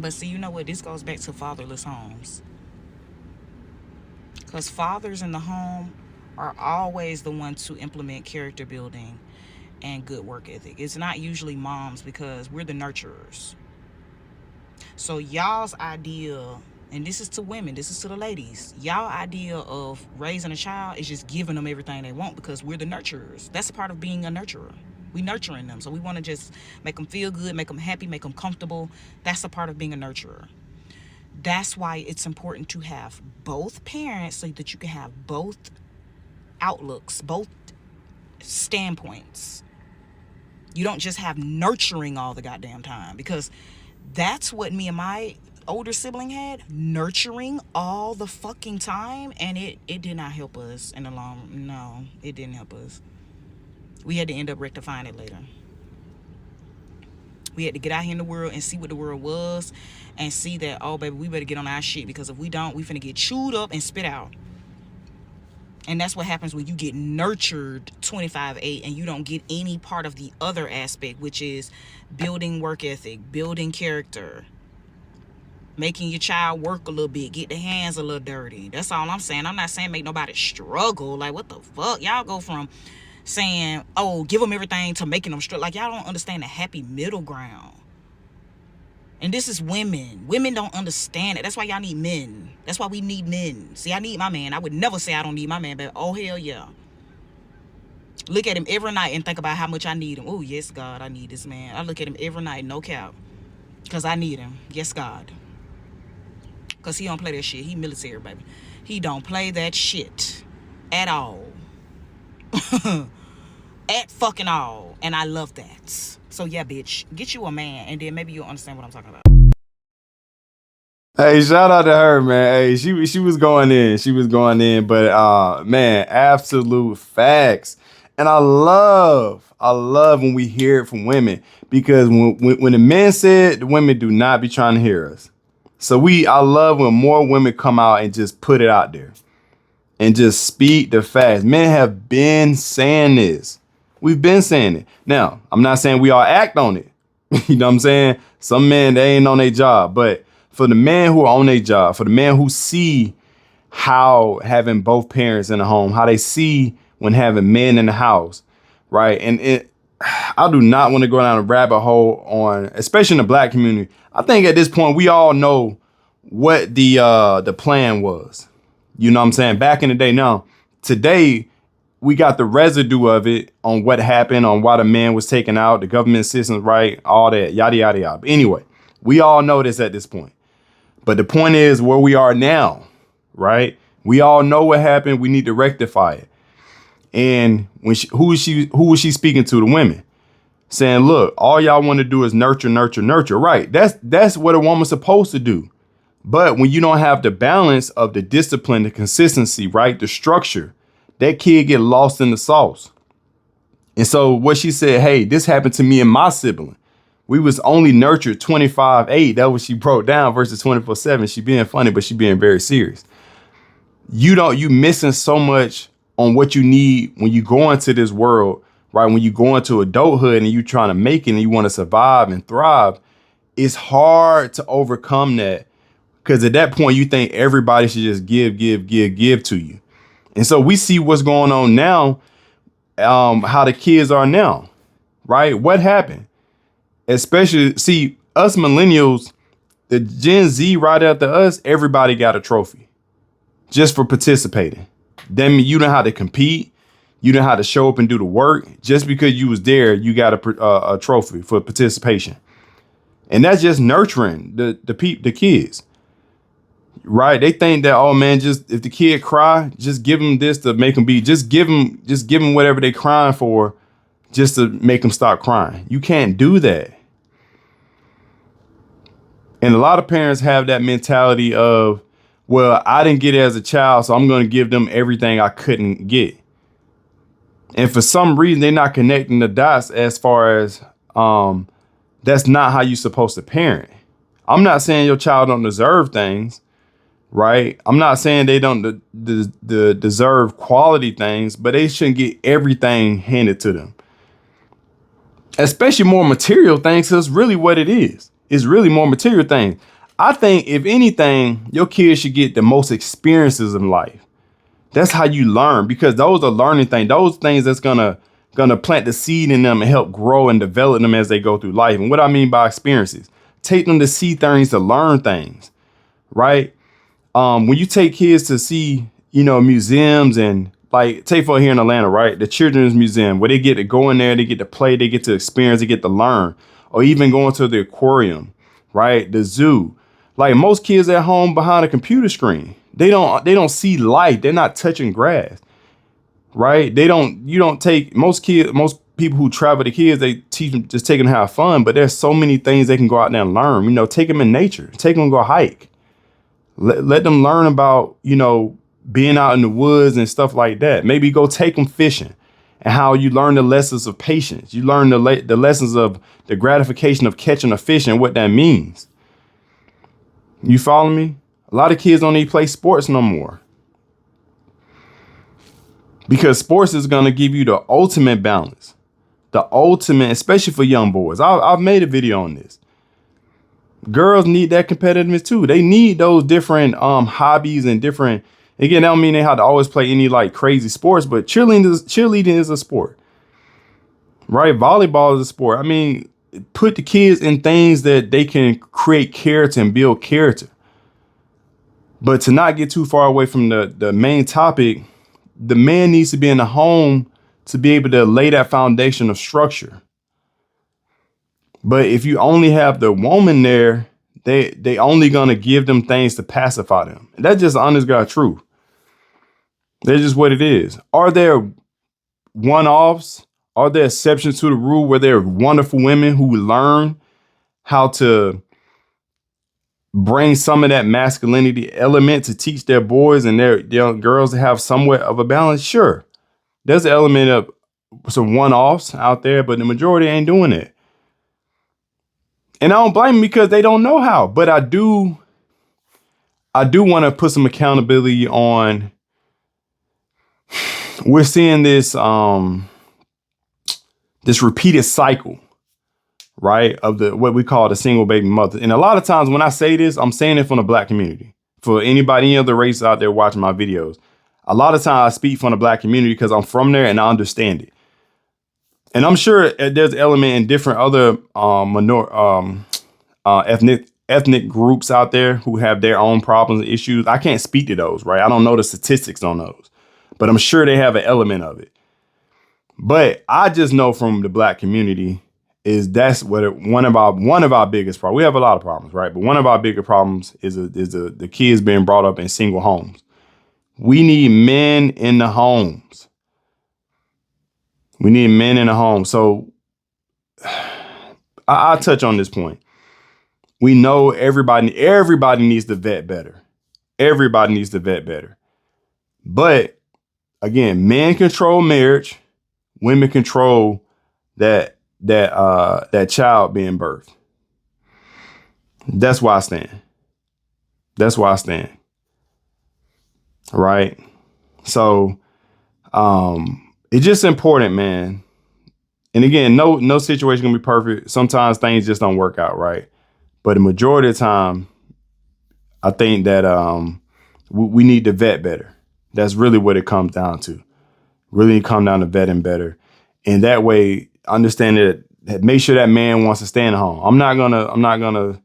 But see, you know what? This goes back to fatherless homes. Because fathers in the home are always the ones to implement character building and good work ethic. It's not usually moms because we're the nurturers. So y'all's idea, and this is to women, this is to the ladies, y'all idea of raising a child is just giving them everything they want because we're the nurturers. That's a part of being a nurturer. We nurturing them. So we want to just make them feel good, make them happy, make them comfortable. That's a part of being a nurturer. That's why it's important to have both parents so that you can have both outlooks, both standpoints. You don't just have nurturing all the goddamn time, because that's what me and my older sibling had, nurturing all the fucking time, and it did not help us in the long. No, it didn't help us. We had to end up rectifying it later. We had to get out here in the world and see what the world was, and see that, oh baby, we better get on our shit, because if we don't, we finna get chewed up and spit out. And that's what happens when you get nurtured 25/8 and you don't get any part of the other aspect, which is building work ethic, building character, making your child work a little bit, get their hands a little dirty. That's all I'm saying. I'm not saying make nobody struggle. Like, what the fuck? Y'all go from saying, oh, give them everything, to making them struggle. Like, y'all don't understand the happy middle ground. And this is women. Women don't understand it. That's why y'all need men. That's why we need men. See, I need my man. I would never say I don't need my man, but oh, hell yeah. Look at him every night and think about how much I need him. Oh, yes, God, I need this man. I look at him every night, no cap, because I need him. Yes, God. Because he don't play that shit. He military, baby. He don't play that shit at all. At fucking all. And I love that. So yeah, bitch, get you a man, and then maybe you'll understand what I'm talking about. Hey, shout out to her, man. Hey, she was going in. She was going in, but man, absolute facts. And I love when we hear it from women, because when the men said, the women do not be trying to hear us. So I love when more women come out and just put it out there and just speak the facts. Men have been saying this. We've been saying it. Now, I'm not saying we all act on it. You know what I'm saying? Some men, they ain't on their job. But for the men who are on their job, for the men who see how having both parents in the home, how they see when having men in the house, right? And I do not want to go down a rabbit hole on, especially in the black community. I think at this point, we all know what the plan was. You know what I'm saying? Back in the day. Now, today, we got the residue of it on what happened, on why the man was taken out, the government assistance, right? All that, yada, yada, yada. But anyway, we all know this at this point. But the point is where we are now, right? We all know what happened. We need to rectify it. And who was she speaking to? The women, saying, look, all y'all want to do is nurture, nurture, nurture. Right. That's what a woman's supposed to do. But when you don't have the balance of the discipline, the consistency, right? The structure, that kid get lost in the sauce. And so what she said, hey, this happened to me and my sibling. We was only nurtured 25/8. That was she broke down versus 24/7. She being funny, but she being very serious. You missing so much on what you need when you go into this world, right? When you go into adulthood and you trying to make it and you want to survive and thrive, it's hard to overcome that, because at that point you think everybody should just give to you. And so we see what's going on now, how the kids are now, right? What happened? Especially, see, us millennials, the Gen Z right after us, everybody got a trophy just for participating. Then you know how to compete. You know how to show up and do the work. Just because you was there, you got a trophy for participation. And that's just nurturing the kids. Right? They think that, oh man, just if the kid cry, just give them this to make them just give them whatever they crying for, just to make them stop crying. You can't do that. And a lot of parents have that mentality of, well, I didn't get it as a child, so I'm going to give them everything I couldn't get. And for some reason, they're not connecting the dots as far as that's not how you're supposed to parent. I'm not saying your child don't deserve things. Right. I'm not saying they don't deserve quality things, but they shouldn't get everything handed to them, especially more material things. That's really what it is. It's really more material things. I think if anything, your kids should get the most experiences in life. That's how you learn, because those are learning things. Those things that's gonna plant the seed in them and help grow and develop them as they go through life. And what I mean by experiences, take them to see things, to learn things, right? When you take kids to see, museums, and like take for here in Atlanta, right? The Children's Museum, where they get to go in there, they get to play, they get to experience, they get to learn, or even going to the aquarium, right? The zoo. Like most kids at home behind a computer screen, they don't see life. They're not touching grass, right? You don't take most people who travel the kids, they teach them, just take them to have fun. But there's so many things they can go out there and learn. Take them in nature, take them to go hike. Let them learn about, being out in the woods and stuff like that. Maybe go take them fishing, and how you learn the lessons of patience. You learn the lessons of the gratification of catching a fish and what that means. You follow me? A lot of kids don't even play sports no more, because sports is going to give you the ultimate balance, the ultimate, especially for young boys. I've made a video on this. Girls need that competitiveness too. They need those different hobbies and different. Again, that don't mean they have to always play any like crazy sports, but cheerleading is a sport, right? Volleyball is a sport. I mean, put the kids in things that they can create character and build character. But to not get too far away from the main topic, the man needs to be in the home to be able to lay that foundation of structure. But if you only have the woman there, they only gonna give them things to pacify them. And that's just honest God truth. That's just what it is. Are there one-offs? Are there exceptions to the rule where there are wonderful women who learn how to bring some of that masculinity element to teach their boys and their young girls to have somewhat of a balance? Sure. There's an element of some one-offs out there, but the majority ain't doing it. And I don't blame them, because they don't know how. But I do want to put some accountability on. We're seeing this this repeated cycle, right, of what we call the single baby mother. And a lot of times when I say this, I'm saying it from the Black community. For anybody, any other race out there watching my videos, a lot of times I speak from the Black community because I'm from there and I understand it. And I'm sure there's an element in different other ethnic groups out there who have their own problems and issues. I can't speak to those, right? I don't know the statistics on those, but I'm sure they have an element of it. But I just know from the Black community that's what one of our biggest problems. We have a lot of problems, right? But one of our bigger problems is the kids being brought up in single homes. We need men in the homes. We need men in the home. So I'll touch on this point. We know everybody needs to vet better. Everybody needs to vet better. But again, men control marriage. Women control that child being birthed. That's why I stand. Right? So it's just important, man. And again, no situation can be perfect. Sometimes things just don't work out right. But the majority of the time, I think that we need to vet better. That's really what it comes down to. Really come down to vetting better. And that way, understand that make sure that man wants to stay in the home. I'm not gonna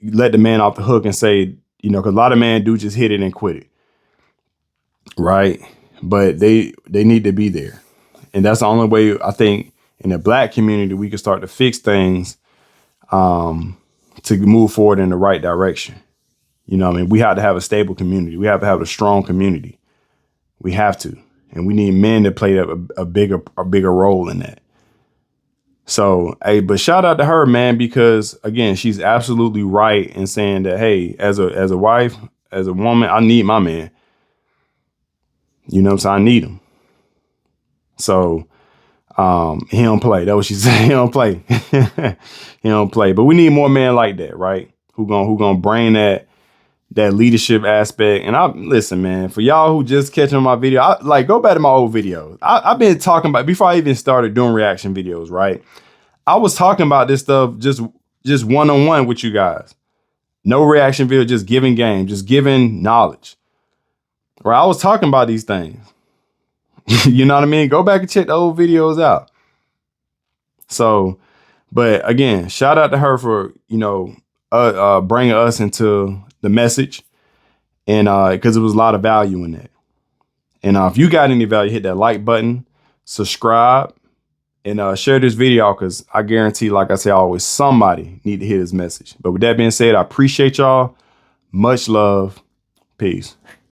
let the man off the hook and say, because a lot of men do just hit it and quit it. Right? But they need to be there. And that's the only way, I think, in the Black community, we can start to fix things to move forward in the right direction. We have to have a stable community. We have to have a strong community. We have to. And we need men to play a bigger role in that. So, hey, but shout out to her, man, because again, she's absolutely right in saying that, hey, as a wife, as a woman, I need my man. So I need him. So he don't play. That's what she said. He don't play. He don't play. But we need more men like that, right? Who gonna bring that leadership aspect. And listen, man, for y'all who just catching my video, go back to my old videos. I've been talking about, before I even started doing reaction videos, right? I was talking about this stuff just just one-on-one with you guys. No reaction video, just giving game, just giving knowledge. Where I was talking about these things. You know what I mean? Go back and check the old videos out. So, but again, shout out to her for, bringing us into the message. And because there was a lot of value in that. And if you got any value, hit that like button, subscribe, and share this video, because I guarantee, like I say always, somebody need to hear this message. But with that being said, I appreciate y'all. Much love. Peace.